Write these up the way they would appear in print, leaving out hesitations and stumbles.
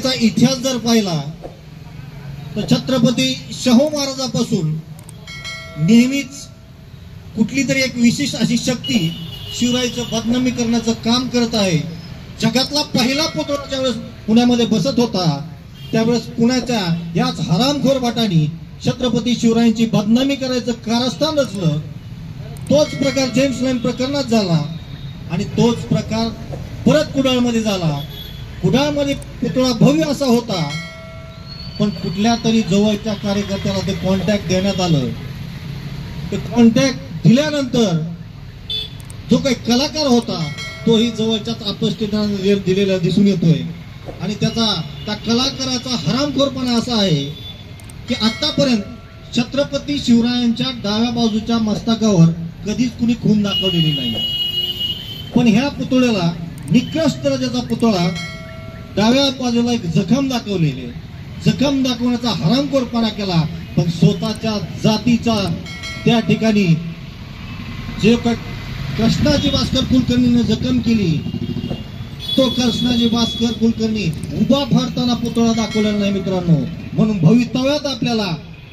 शिवसेनेचा इतिहास जर पाहिला तर छत्रपती शाहू महाराजांपासून नेहमीच कुठली तरी एक विशेष अशी शक्ती शिवरायांचं बदनामी करण्याचं काम करत आहे। जगातला पहिला पुतळा ज्यावेळेस पुण्यामध्ये बसत होता त्यावेळेस पुण्याच्या याच हरामखोर बाटांनी छत्रपती शिवरायांची बदनामी करायचं कारस्थान रचलं। तोच प्रकार जेम्स लाईन प्रकरणात झाला आणि तोच प्रकार परत कुडाळमध्ये झाला। कुडाळमध्ये पुतळा भव्य असा होता, पण कुठल्या तरी जवळच्या कार्यकर्त्याला ते कॉन्टॅक्ट देण्यात आलं। ते कॉन्टॅक्ट दिल्यानंतर जो काही कलाकार होता तोही जवळच्याच अपस्थिताने दिलेला दिसून येतोय आणि त्या कलाकाराचा हरामखोरपणा असा आहे की आतापर्यंत छत्रपती शिवरायांच्या डाव्या बाजूच्या मस्तकावर कधीच कुणी खून दाखवलेली नाही, पण ह्या पुतळ्याला निकृष्ट दर्जाचा पुतळा डाव्या बाजूला एक जखम दाखवलेली, जखम दाखवण्याचा हरामखोरपणा केला। पण स्वतःच्या जातीचा त्या ठिकाणी जे कृष्णाजी भास्कर कुलकर्णीने जखम केली तो कृष्णाजी भास्कर कुलकर्णी उभा फाडताना पुतळा दाखवलेला नाही मित्रांनो। म्हणून भवितव्यात आपल्याला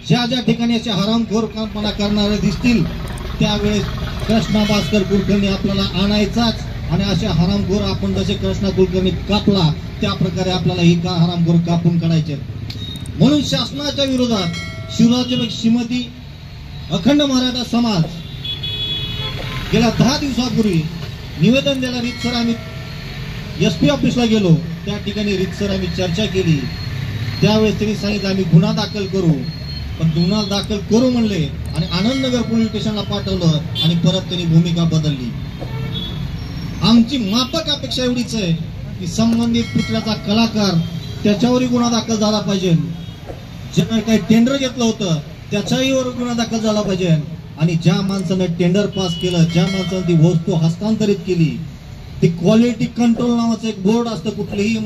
ज्या ज्या ठिकाणी असे हरामखोरपणा करणारे दिसतील त्यावेळेस कृष्णा भास्कर कुलकर्णी आपल्याला आणायचाच आणि असे हरामखोर आपण जसे कृष्णा कुलकर्णी कापला त्या प्रकारे आपल्याला ही हरामखोर कापून काढायचे। म्हणून शासनाच्या विरोधात शिवराज श्रीमती अखंड मराठा समाज गेल्या 10 दिवसापूर्वी निवेदन द्यायला रीतसर आम्ही SP ऑफिसला गेलो। त्या ठिकाणी रीतसर आम्ही चर्चा केली। त्यावेळेस त्यांनी सांगितलं आम्ही गुन्हा दाखल करू, पण गुन्हा दाखल करू म्हणले आणि आनंदनगर पोलीस स्टेशनला पाठवलं आणि परत त्यांनी भूमिका बदलली। आमची माफक अपेक्षा एवढीच आहे की संबंधित पुतळ्याचा कलाकार त्याच्यावरही गुन्हा दाखल झाला पाहिजे, ज्याने काही टेंडर घेतलं होतं त्याच्याही वर गुन्हा दाखल झाला पाहिजे आणि ज्या माणसानं टेंडर पास केलं, ज्या माणसानं ती वस्तू हस्तांतरित केली, ती क्वालिटी कंट्रोल नावाचं एक बोर्ड असतं कुठलीही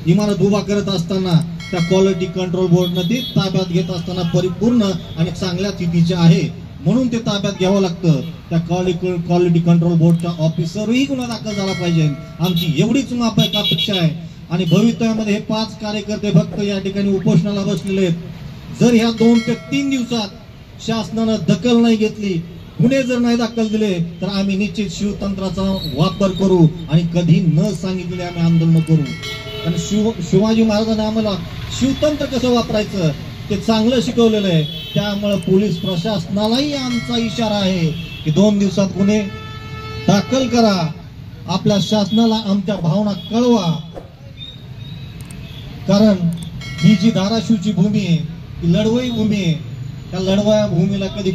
इमारत उभा करत असताना त्या क्वालिटी कंट्रोल बोर्डनं ती ताब्यात घेत असताना परिपूर्ण आणि चांगल्या स्थितीचे आहे म्हणून ते ताब्यात घ्यावं लागतं। त्या क्वालिटी कंट्रोल बोर्डच्या ऑफिसरही गुन्हा दाखल झाला पाहिजे, आमची एवढीच माफक अपेक्षा आहे। आणि भवितव्यामध्ये हे 5 कार्यकर्ते फक्त या ठिकाणी उपोषणाला बसलेले आहेत। जर ह्या 2 ते 3 दिवसात शासनानं दखल नाही घेतली, गुन्हे जर नाही दाखल दिले तर आम्ही निश्चित शिवतंत्राचा वापर करू आणि कधी न सांगितले आम्ही आंदोलन करू। कारण शिवाजी महाराजांनी आम्हाला शिवतंत्र कसं वापरायचं ते चांगलं शिकवलेलं आहे। त्यामुळे पोलीस प्रशासनालाही आमचा इशारा आहे की 2 दिवसात गुन्हे दाखल करा, आपल्या शासनाला आमच्या भावना कळवा। कारण ही जी धाराशिवची भूमी आहे ती लढवई भूमी आहे, त्या लढवया भूमीला कधी